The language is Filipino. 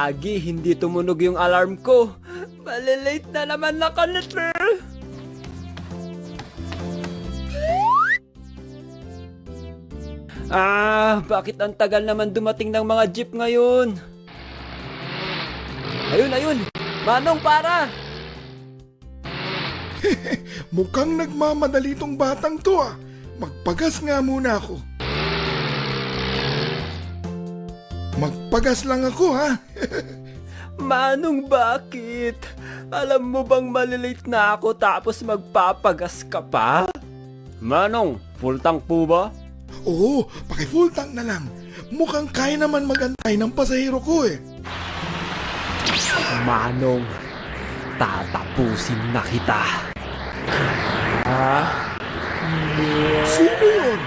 lagi hindi tumunog yung alarm ko. Malilate na naman ako nito. Bakit ang tagal naman dumating ng mga jeep ngayon? Ayun! Manong, para! Mukhang nagmamadali tong batang to ah. Magpagas nga muna ako. Magpagas lang ako ha. Manong, bakit? Alam mo bang malilate na ako tapos magpapagas ka pa? Manong, full tank po ba? Oo, paki-full tank na lang. Mukhang kaya naman magantay ng pasahero ko eh. Manong, tatapusin na kita. Sino yun?